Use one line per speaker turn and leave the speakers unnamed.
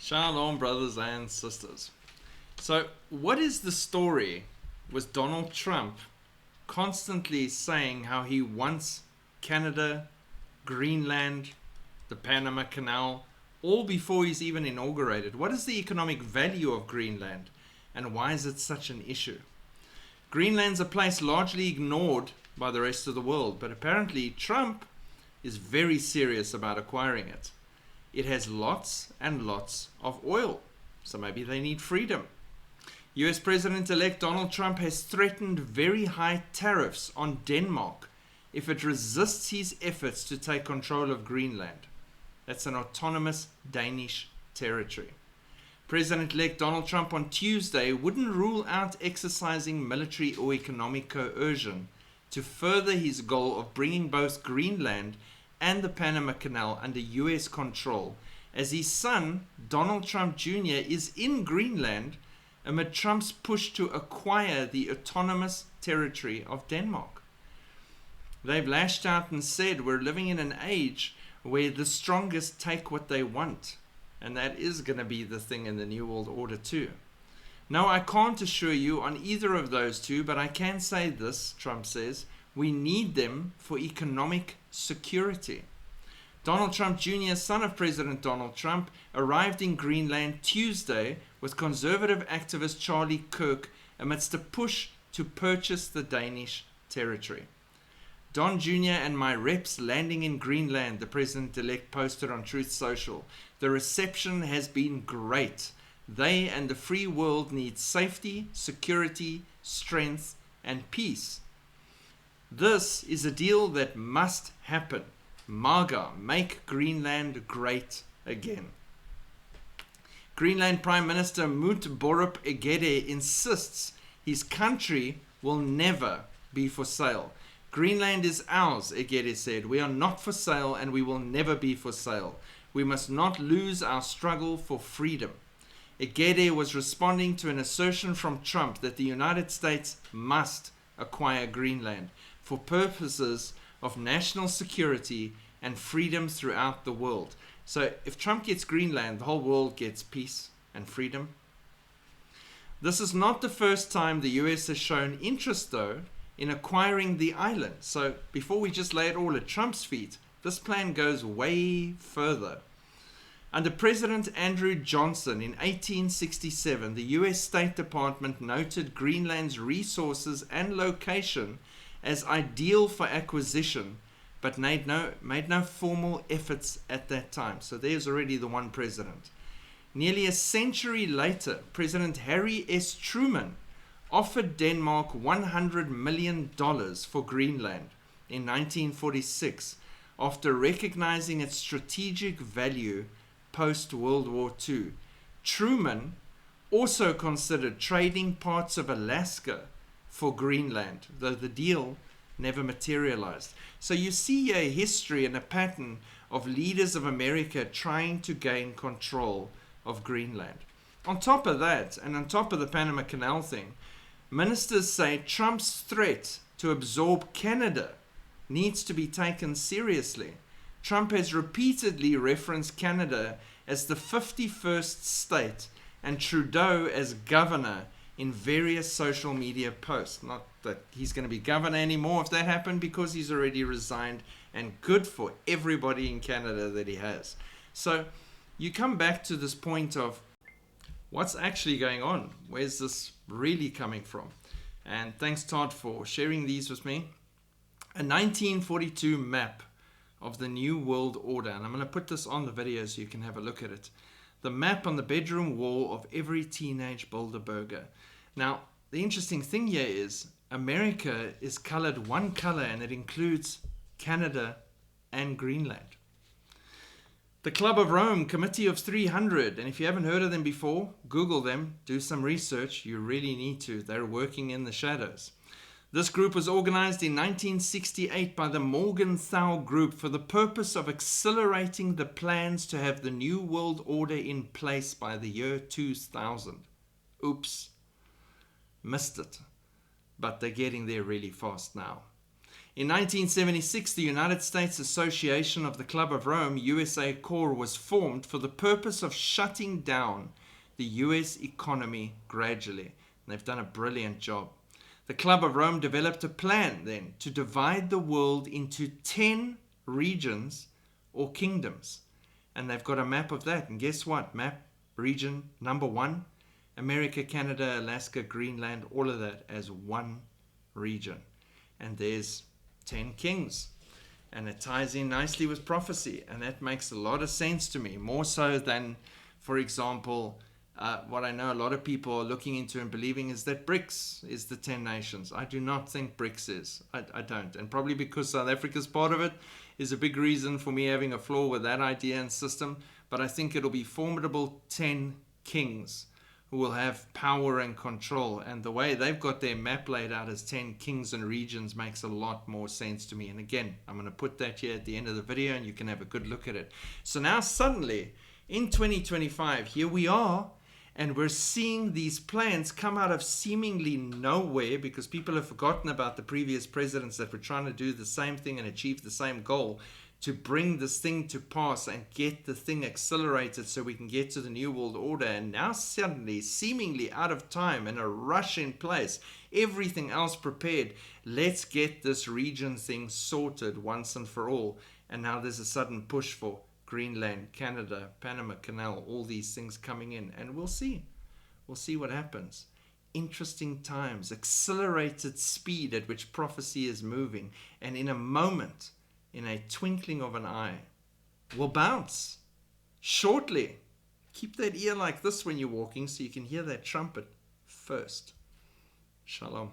Shalom, brothers and sisters. So, what is the story with Donald Trump constantly saying how he wants Canada, Greenland, the Panama Canal, all before he's even inaugurated? What is the economic value of Greenland, and why is it such an issue? Greenland's a place largely ignored by the rest of the world, but apparently Trump is very serious about acquiring it. It has lots and lots of oil, so maybe they need freedom. US President-elect Donald Trump has threatened very high tariffs on Denmark if it resists his efforts to take control of Greenland. That's an autonomous Danish territory. President-elect Donald Trump on Tuesday wouldn't rule out exercising military or economic coercion to further his goal of bringing both Greenland and the Panama Canal under US control, as his son, Donald Trump Jr., is in Greenland amid Trump's push to acquire the autonomous territory of Denmark. They've lashed out and said we're living in an age where the strongest take what they want, and that is going to be the thing in the New World Order too. No, I can't assure you on either of those two, but I can say this, Trump says, we need them for economic security. Donald Trump Jr., son of President Donald Trump, arrived in Greenland Tuesday with conservative activist Charlie Kirk amidst a push to purchase the Danish territory. Don Jr. and my reps landing in Greenland, the president-elect posted on Truth Social. The reception has been great. They and the free world need safety, security, strength, and peace. This is a deal that must happen. MAGA, make Greenland great again. Greenland Prime Minister Moot Borup Egede insists his country will never be for sale. Greenland is ours, Egede said. We are not for sale and we will never be for sale. We must not lose our struggle for freedom. Egede was responding to an assertion from Trump that the United States must acquire Greenland for purposes of national security and freedom throughout the world. So if Trump gets Greenland, the whole world gets peace and freedom. This is not the first time the US has shown interest, though, in acquiring the island. So before we just lay it all at Trump's feet, this plan goes way further. Under President Andrew Johnson in 1867, the US State Department noted Greenland's resources and location as ideal for acquisition, but made no formal efforts at that time. So there's already the one president. Nearly a century later, President Harry S. Truman offered Denmark $100 million for Greenland in 1946 after recognizing its strategic value post-World War II. Truman also considered trading parts of Alaska for Greenland, though the deal never materialized. So you see a history and a pattern of leaders of America trying to gain control of Greenland. On top of that, and on top of the Panama Canal thing, ministers say Trump's threat to absorb Canada needs to be taken seriously. Trump has repeatedly referenced Canada as the 51st state and Trudeau as governor in various social media posts. Not that he's going to be governor anymore if that happened, because he's already resigned, and good for everybody in Canada that he has. So you come back to this point of what's actually going on? Where's this really coming from? And thanks, Todd, for sharing these with me. A 1942 map of the New World Order, and I'm going to put this on the video so you can have a look at it. The map on the bedroom wall of every teenage Bilderberger. Now, the interesting thing here is America is colored one color, and it includes Canada and Greenland. The Club of Rome, Committee of 300, and if you haven't heard of them before, Google them, do some research. You really need to. They're working in the shadows. This group was organized in 1968 by the Morgenthau Group for the purpose of accelerating the plans to have the New World Order in place by the year 2000. Oops, missed it. But they're getting there really fast now. In 1976, the United States Association of the Club of Rome, USA Corps, was formed for the purpose of shutting down the US economy gradually. And they've done a brilliant job. The Club of Rome developed a plan then to divide the world into 10 regions or kingdoms. And they've got a map of that. And guess what? Map region number 1, America, Canada, Alaska, Greenland, all of that as one region. And there's 10 kings. And it ties in nicely with prophecy. And that makes a lot of sense to me. More so than, for example, what I know a lot of people are looking into and believing is that BRICS is the 10 nations. I do not think BRICS is. I don't. And probably because South Africa's part of it is a big reason for me having a flaw with that idea and system. But I think it'll be formidable 10 kings who will have power and control. And the way they've got their map laid out as 10 kings and regions makes a lot more sense to me. And again, I'm going to put that here at the end of the video and you can have a good look at it. So now suddenly, in 2025, here we are. And we're seeing these plans come out of seemingly nowhere because people have forgotten about the previous presidents that were trying to do the same thing and achieve the same goal to bring this thing to pass and get the thing accelerated so we can get to the New World Order. And now suddenly, seemingly out of time and a rush in place, everything else prepared, let's get this region thing sorted once and for all. And now there's a sudden push for Greenland, Canada, Panama Canal, all these things coming in. And we'll see. We'll see what happens. Interesting times, accelerated speed at which prophecy is moving. And in a moment, in a twinkling of an eye, will bounce shortly. Keep that ear like this when you're walking so you can hear that trumpet first. Shalom.